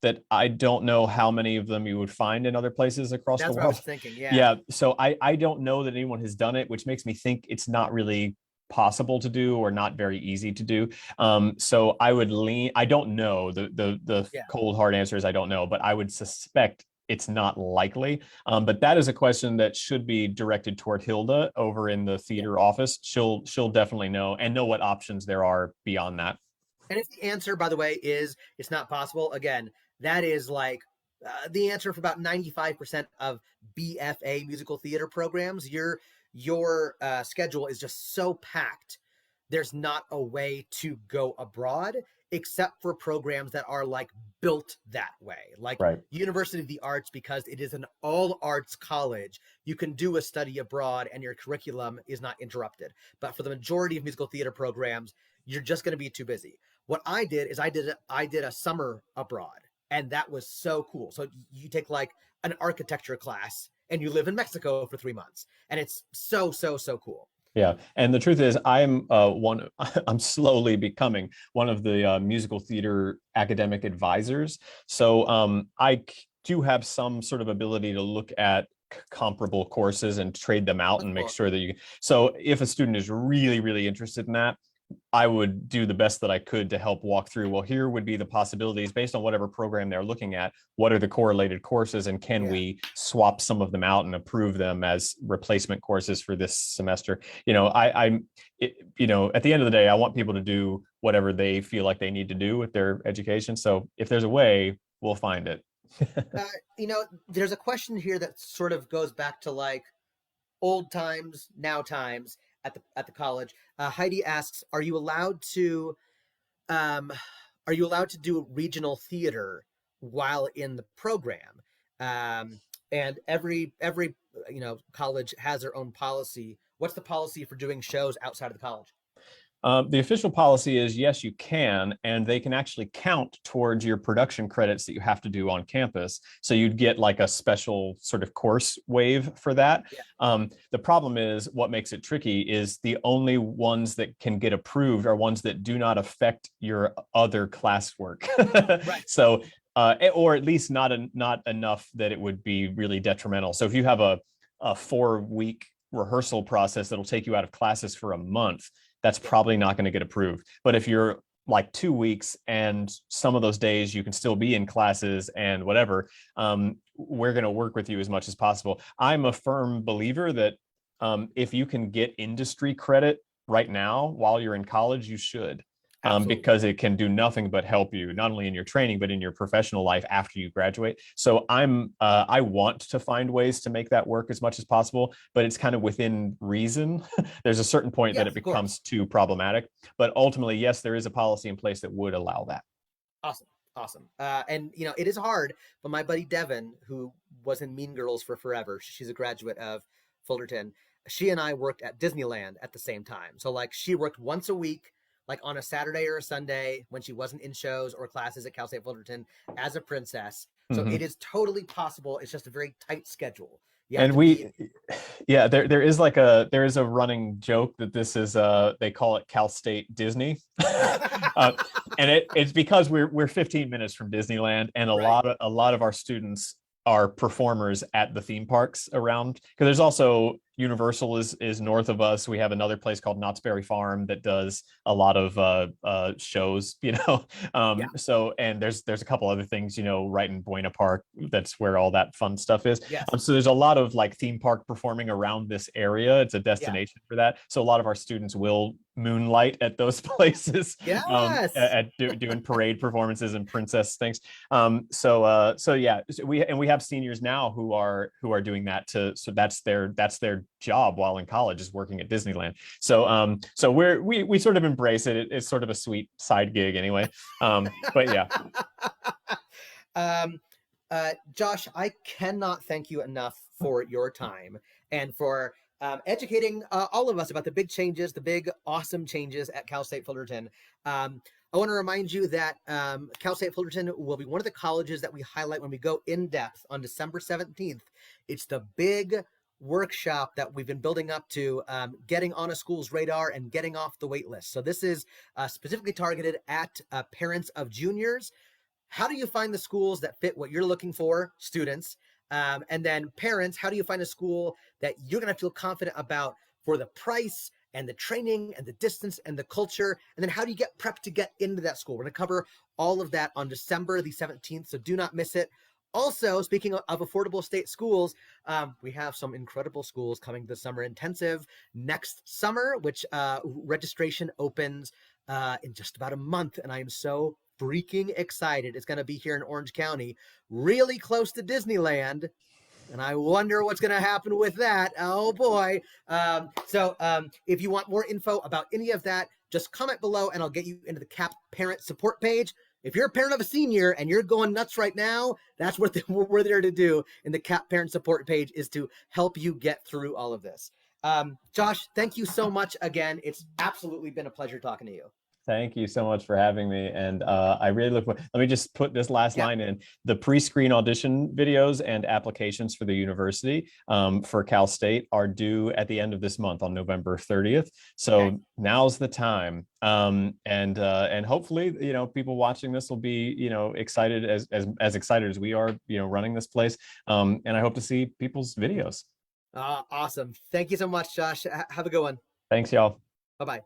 that I don't know how many of them you would find in other places across the world. That's what I was thinking. Yeah. Yeah. So I don't know that anyone has done it, which makes me think it's not really possible to do or not very easy to do. So I would I don't know. The cold hard answer is I don't know, but I would suspect it's not likely. But that is a question that should be directed toward Hilda over in the theater office. She'll definitely know what options there are beyond that. And if the answer, by the way, is it's not possible, again, that is like the answer for about 95% of BFA musical theater programs. Your schedule is just so packed. There's not a way to go abroad except for programs that are like built that way, like University of the Arts, because it is an all arts college. You can do a study abroad and your curriculum is not interrupted. But for the majority of musical theater programs, you're just going to be too busy. What I did is I did a summer abroad, and that was so cool. So you take like an architecture class and you live in Mexico for 3 months, and it's so cool. Yeah, and the truth is, I'm slowly becoming one of the musical theater academic advisors. So I do have some sort of ability to look at comparable courses and trade them out and make sure that you. So if a student is really, really interested in that, I would do the best that I could to help walk through, well, here would be the possibilities based on whatever program they're looking at. What are the correlated courses, and can we swap some of them out and approve them as replacement courses for this semester? At the end of the day, I want people to do whatever they feel like they need to do with their education. So if there's a way, we'll find it. There's a question here that sort of goes back to like old times, now times at the college. Heidi asks, are you allowed to do regional theater while in the program? And every college has their own policy. What's the policy for doing shows outside of the college? The official policy is yes, you can, and they can actually count towards your production credits that you have to do on campus. So you'd get like a special sort of course waive for that. Yeah. The problem is, what makes it tricky is the only ones that can get approved are ones that do not affect your other classwork. So, or at least not enough that it would be really detrimental. So if you have a 4-week rehearsal process that'll take you out of classes for a month, that's probably not going to get approved. But if you're like 2 weeks and some of those days you can still be in classes and whatever, we're going to work with you as much as possible. I'm a firm believer that if you can get industry credit right now while you're in college, you should. Absolutely. because it can do nothing but help you, not only in your training, but in your professional life after you graduate. So I want to find ways to make that work as much as possible, but it's kind of within reason. There's a certain point that Yes, it of course. becomes too problematic. But ultimately, yes, there is a policy in place that would allow that. Awesome. Awesome. And it is hard, but my buddy Devin, who was in Mean Girls for forever, she's a graduate of Fullerton. She and I worked at Disneyland at the same time. So like she worked once a week, like on a Saturday or a Sunday when she wasn't in shows or classes at Cal State Fullerton as a princess. So it Mm-hmm. is totally possible. It's just a very tight schedule. You have And to be. yeah, there is there is a running joke that this is they call it Cal State Disney. uh, and it's because we're 15 minutes from Disneyland, and Right. a lot of our students are performers at the theme parks around, because there's also Universal is north of us. We have another place called Knott's Berry Farm that does a lot of shows, you know. Yeah. So and there's a couple other things, you know, right in Buena Park. That's where all that fun stuff is. Yes. So there's a lot of like theme park performing around this area. It's a Yeah. destination for that. So a lot of our students will moonlight at those places, Yes. doing parade performances and princess things. So yeah, so we have seniors now who are doing that too. So that's their job while in college, is working at Disneyland. So we sort of embrace it. It's sort of a sweet side gig anyway. But yeah. um, Josh, I cannot thank you enough for your time and for educating all of us about the big changes, the big awesome changes at Cal State Fullerton. I want to remind you that Cal State Fullerton will be one of the colleges that we highlight when we go in depth on December 17th. It's the big workshop that we've been building up to, getting on a school's radar and getting off the wait list. So this is specifically targeted at parents of juniors. How do you find the schools that fit what you're looking for, students? And then parents, how do you find a school that you're going to feel confident about for the price and the training and the distance and the culture? And then how do you get prepped to get into that school? We're going to cover all of that on December the 17th, so do not miss it. Also, speaking of affordable state schools, we have some incredible schools coming to the summer intensive next summer, which registration opens in just about a month. And I am so freaking excited. It's going to be here in Orange County, really close to Disneyland. And I wonder what's going to happen with that. Oh boy. If you want more info about any of that, just comment below and I'll get you into the CAP parent support page. If you're a parent of a senior and you're going nuts right now, that's what we're there to do in the CAP parent support page, is to help you get through all of this. Josh, thank you so much again. It's absolutely been a pleasure talking to you. Thank you so much for having me. And I really look forward. Let me just put this last Yeah. line in. The pre-screen audition videos and applications for the university for Cal State are due at the end of this month on November 30th. So okay, now's the time. And hopefully, you know, people watching this will be, you know, excited as excited as we are, you know, running this place. And I hope to see people's videos. Awesome. Thank you so much, Josh. Have a good one. Thanks, y'all. Bye-bye.